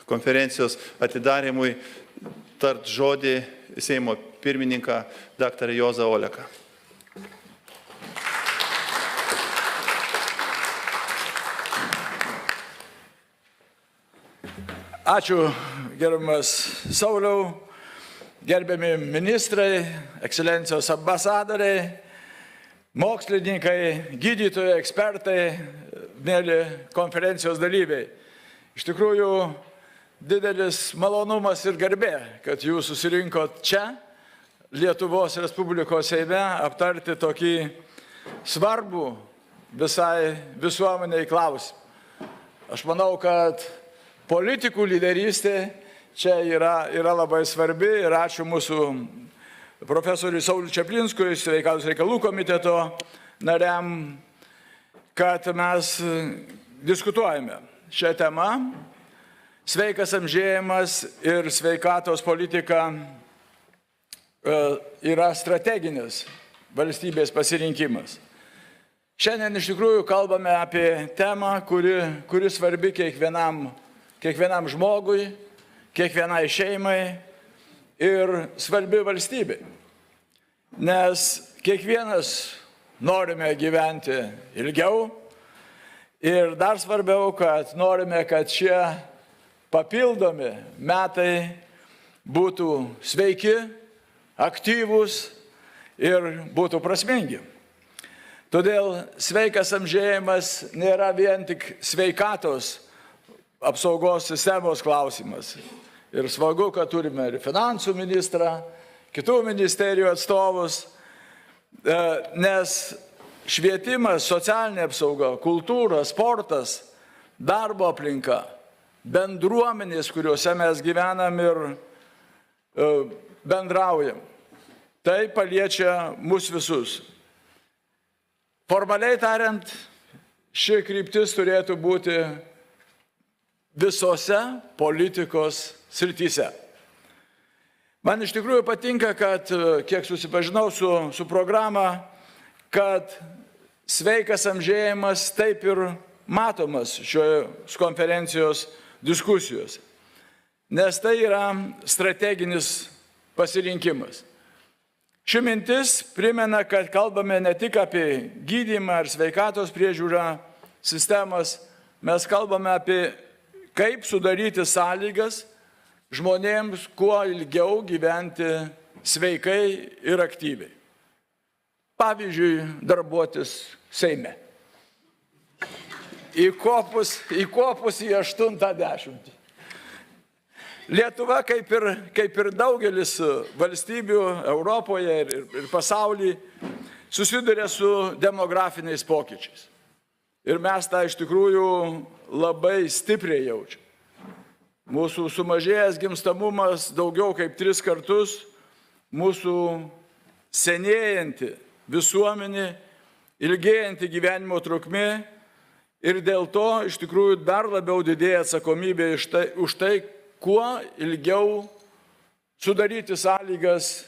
konferencijos atidarimui tart žodį Seimo pirmininką dr. Juozą Oleką. Ačiū, gerbiamas Sauliau, gerbiami ministrai, ekscelencijos ambasadoriai, mokslininkai, gydytojai, ekspertai, mėly konferencijos dalyviai. Iš tikrųjų, didelis malonumas ir garbė, kad jūs susirinkot čia, Lietuvos Respublikos Seime, aptarti tokį svarbų visai visuomeniai klausimą. Aš manau, kad politikų lyderystė čia yra labai svarbi ir ačiū mūsų profesoriui Sauliui Čaplinskui, Sveikatos reikalų komiteto nariam, kad mes diskutuojame šią temą. Sveikas amžėjimas ir sveikatos politika yra strateginis valstybės pasirinkimas. Šiandien iš tikrųjų kalbame apie temą, kuri svarbi kiekvienam žmogui, kiekvienai šeimai ir svarbi valstybei. Nes kiekvienas norime gyventi ilgiau ir dar svarbiau, kad norime, kad šie papildomi metai būtų sveiki, aktyvūs ir būtų prasmingi. Todėl sveikas amžėjimas nėra vien tik sveikatos apsaugos sistemos klausimas. Ir smagu, kad turime ir finansų ministrą, kitų ministerijų atstovus, nes švietimas, socialinė apsauga, kultūra, sportas, darbo aplinka, bendruomenės, kuriuose mes gyvenam ir bendraujam. Tai paliečia mus visus. Formaliai tariant, ši kryptis turėtų būti visose politikos srityse. Man iš tikrųjų patinka, kad, kiek susipažinau su programa, kad sveikas amžėjimas taip ir matomas šios konferencijos diskusijos. Nes tai yra strateginis pasirinkimas. Ši mintis primena, kad kalbame ne tik apie gydymą ar sveikatos priežiūrą sistemas, mes kalbame apie kaip sudaryti sąlygas žmonėms kuo ilgiau gyventi sveikai ir aktyviai. Pavyzdžiui, darbuotis Seime. Įkopus į 80. Lietuva, kaip ir daugelis valstybių Europoje ir pasaulyje, susiduria su demografiniais pokyčiais. Ir mes tą iš tikrųjų labai stipriai jaučiam. Mūsų sumažėjęs gimstamumas daugiau kaip 3 kartus, mūsų senėjanti visuomenė, ilgėjanti gyvenimo trukmė ir dėl to iš tikrųjų dar labiau didėja atsakomybė už tai, kuo ilgiau sudaryti sąlygas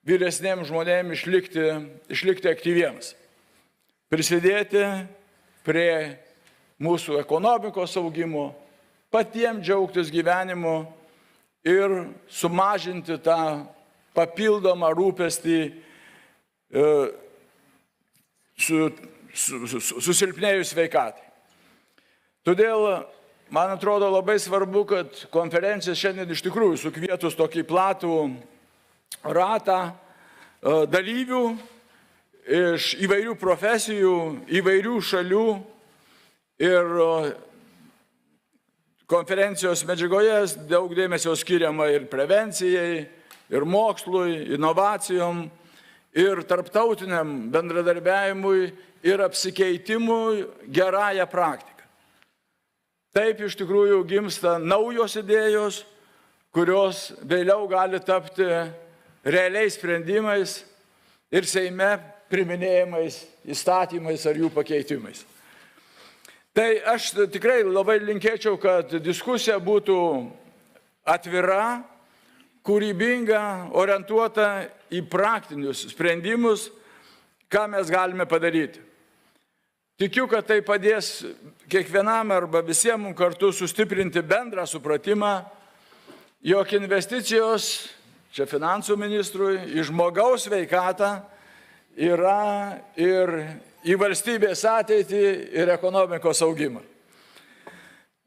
vyresniems žmonėms išlikti aktyviems, prisidėti prie mūsų ekonomikos augimo, patiems džiaugtis gyvenimu ir sumažinti tą papildomą rūpestį susilpnėjus sveikatai. Todėl, man atrodo, labai svarbu, kad konferencija šiandien iš tikrųjų sukvietus tokį platų ratą dalyvių iš įvairių profesijų, įvairių šalių ir konferencijos medžiagoje daug dėmesio skiriama ir prevencijai, ir mokslui, inovacijom, ir tarptautiniam bendradarbiavimui, ir apsikeitimui gerąją praktiką. Taip iš tikrųjų gimsta naujos idėjos, kurios vėliau gali tapti realiais sprendimais ir Seime priminėjimais, įstatymais ar jų pakeitimais. Tai aš tikrai labai linkėčiau, kad diskusija būtų atvira, kūrybinga, orientuota į praktinius sprendimus, ką mes galime padaryti. Tikiu, kad tai padės kiekvienam arba visiems mums kartu sustiprinti bendrą supratimą, jog investicijos, čia finansų ministrui, į žmogaus sveikatą yra ir į valstybės ateitį ir ekonomikos augimą.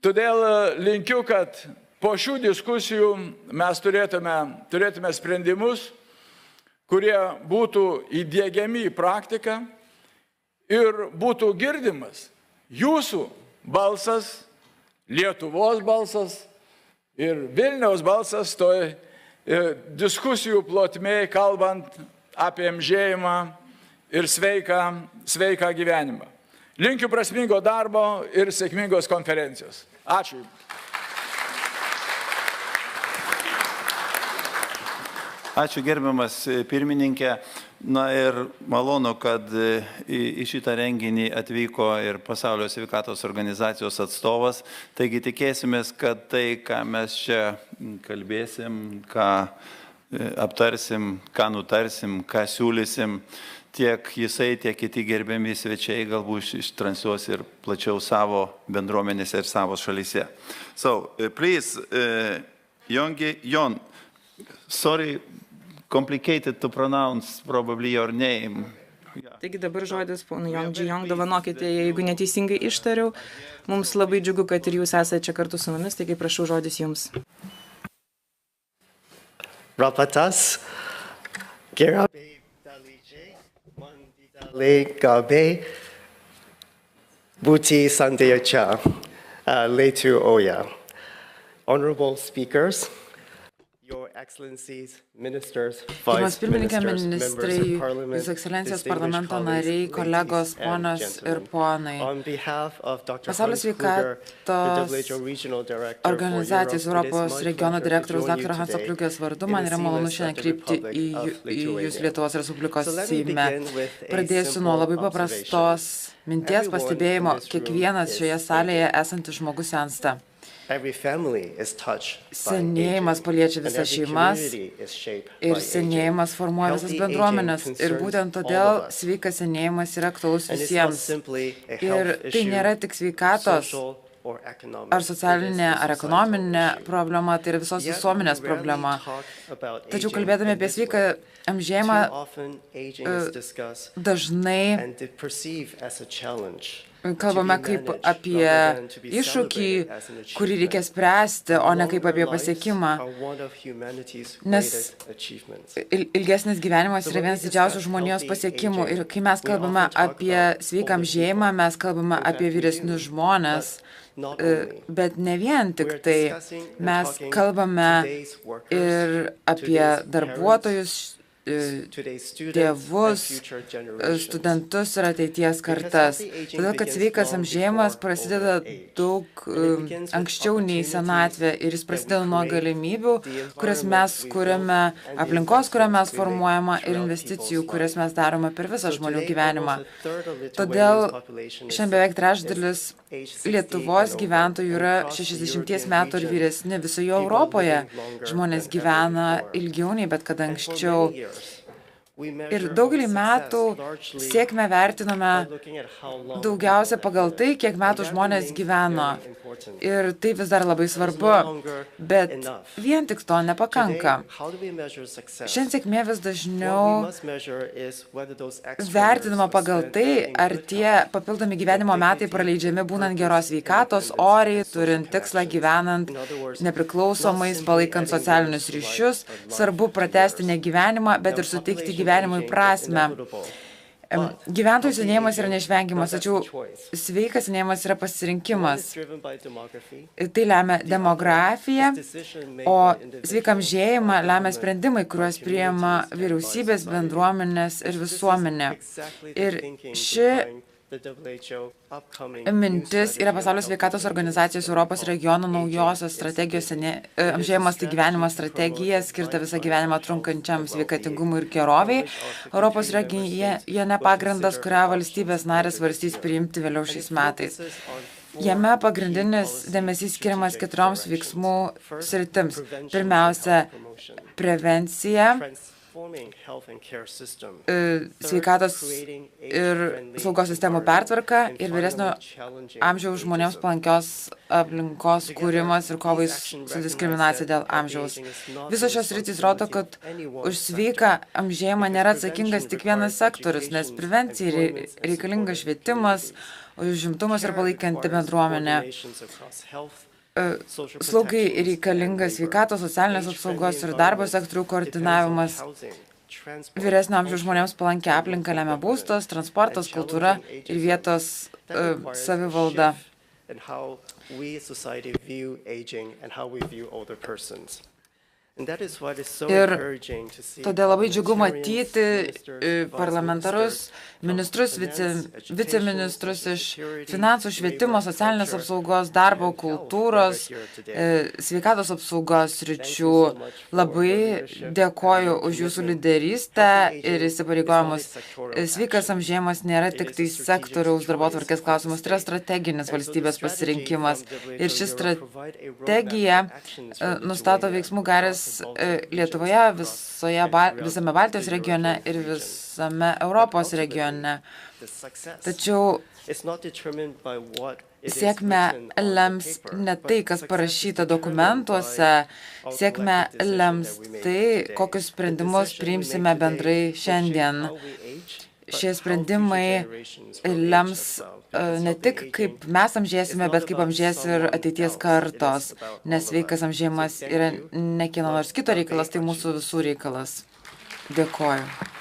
Todėl linkiu, kad po šių diskusijų mes turėtume sprendimus, kurie būtų įdiegiami į praktiką ir būtų girdimas jūsų balsas, Lietuvos balsas ir Vilniaus balsas toj diskusijų plotmėje, kalbant apie amžėjimą ir sveiką gyvenimą. Linkiu prasmingo darbo ir sėkmingos konferencijos. Ačiū. Ačiū gerbiamas pirmininkė. Na ir malonu, kad į šitą renginį atvyko ir Pasaulio sveikatos organizacijos atstovas. Taigi tikėsimės, kad tai, ką mes čia kalbėsim, ką aptarsim, ką nutarsim, ką siūlysim, tiek jisai, tiek kiti gerbiami svečiai galbūt ištransliuos ir plačiau savo bendruomenėse ir savo šalyse. So, please, Jon, sorry, complicated to pronounce probably your name. Taigi dabar žodis ponui Jong Ji-Yong, dovanokite, jeigu neteisingai ištariau. Mums labai džiugu, kad ir jūs esate čia kartu su mumis, taigi prašau žodis jums. Rapatas, Gerabe Dalije, Mandidale Gabe, Buti Sandeyacha, Leitu Oya. Honorable speakers, Your Excellencies, Ministers, Gerbiamas Vice pirmininkė, Ministers, ministrai, members of Parliament, Jūsų ekscelencijos distinguished parlamento colleagues, nariai, kolegos, ladies and ponios ir gentlemen. ponai. On behalf of Dr. Pasaulio Hans Kluger, the sveikatos WHO Regional Director for organizacijos Europe, it is Europos my regiono pleasure to direktoriaus join you dr. Hanso today Kliukės vardu. in Man the yra malonu Seamus šiandien of the kreipti Republic į of Jūs Lithuania. Lietuvos Respublikos So let me Seime. begin with a Pradėsiu nuo labai simple paprastos minties Everyone pastebėjimo. in this room Kiekvienas is šioje salėje esantis žmogus sensta. Every family is touched by Senėjimas aging, paliečia and visas every šeimas community is shaped ir by aging. senėjimas formuoja visas Healthy bendruomenės. aging Ir būtent concerns todėl all of us. sveikas senėjimas yra aktualus And it's not visiems. simply a Ir health tai issue, nėra tik sveikatos social or economic. ar socialinė, ar ekonominė problema, tai yra visos Yet visuomenės we rarely problema. talk about Tačiau aging kalbėdami in apie this sveiką way. amžėjimą, Too often aging is discussed dažnai and perceived as a challenge. kalbame kaip apie iššūkį, kurį reikia spręsti, o ne kaip apie pasiekimą. Nes ilgesnis gyvenimas yra vienas didžiausių žmonijos pasiekimų. Ir kai mes kalbame apie sveiką amžėjimą, mes kalbame apie vyresnius žmonės. Bet ne vien tik tai, mes kalbame ir apie darbuotojus, tėvus, studentus ir ateities kartas. Todėl, kad sveikas amžėjimas prasideda daug anksčiau nei senatvė ir jis prasideda nuo galimybių, kurias mes kuriame, aplinkos, kurią mes formuojame ir investicijų, kurias mes darome per visą žmonių gyvenimą. Todėl šiandien beveik trečdalis Lietuvos gyventojų yra 60 metų ir vyresni visoje Europoje. Žmonės gyvena ilgiau nei bet kada anksčiau. Ir daugelį metų sėkmę vertiname daugiausia pagal tai, kiek metų žmonės gyveno. Ir tai vis dar labai svarbu, bet vien tik to nepakanka. Šiandien sėkmė vis dažniau vertinama pagal tai, ar tie papildomi gyvenimo metai praleidžiami būnant geros sveikatos, oriai, turint tikslą gyvenant nepriklausomais, palaikant socialinius ryšius. Svarbu pratęsti ne gyvenimą, bet ir suteikti gyvenimui prasmę. Gyventojų senėjimas yra neišvengiamas, tačiau sveikas senėjimas yra pasirinkimas. Tai lemia demografija, o sveikam amžėjimą lemia sprendimai, kuriuos priima vyriausybės, bendruomenės ir visuomenė. Ir ši mintis yra Pasaulio sveikatos organizacijos Europos regiono naujosios strategijos amžėjimas tai gyvenimo strategija, skirta visą gyvenimą trunkančiam sveikatingumui ir geroviai. Europos regione pagrindas, kurią valstybės narės svarstys priimti vėliau šiais metais. Jame pagrindinis dėmesys skiriamas 4 veiksmų sritims. Pirmiausia, prevencija, sveikatos ir saugos sistemų pertvarka ir vyresnio amžiaus žmonėms palankios aplinkos kūrimas ir kovai su diskriminacija dėl amžiaus. Visos šios sritys rodo, kad už sveiką amžėjimą nėra atsakingas tik vienas sektorius, nes prevencijai reikalingas švietimas, užimtumas ir palaikanti bendruomenė. Slaugai reikalingas sveikatos, socialinės apsaugos ir darbo sektorių koordinavimas. Vyresnio amžiaus žmonėms palankia aplinka lemia būstas, transportas, kultūra ir vietos savivalda. Ir todėl labai džiugu matyti parlamentarus, ministrus, viceministrus iš finansų, švietimo, socialinės apsaugos, darbo, kultūros, sveikatos apsaugos sričių. Labai dėkoju už jūsų lyderystę ir įsipareigojimus. Sveikas amžėjimas nėra tik tai sektoriaus darbotvarkės klausimas, tai yra strateginis valstybės pasirinkimas. Ir ši strategija nustato veiksmų gaires Lietuvoje, visame Baltijos regione ir visame Europos regione. Tačiau sėkmę lems ne tai, kas parašyta dokumentuose, sėkmę lems tai, kokius sprendimus priimsime bendrai šiandien. Šie sprendimai lems ne tik, kaip mes amžėsime, bet kaip amžės ir ateities kartos, nes sveikas amžėjimas yra ne kieno nors kito reikalas, tai mūsų visų reikalas. Dėkoju.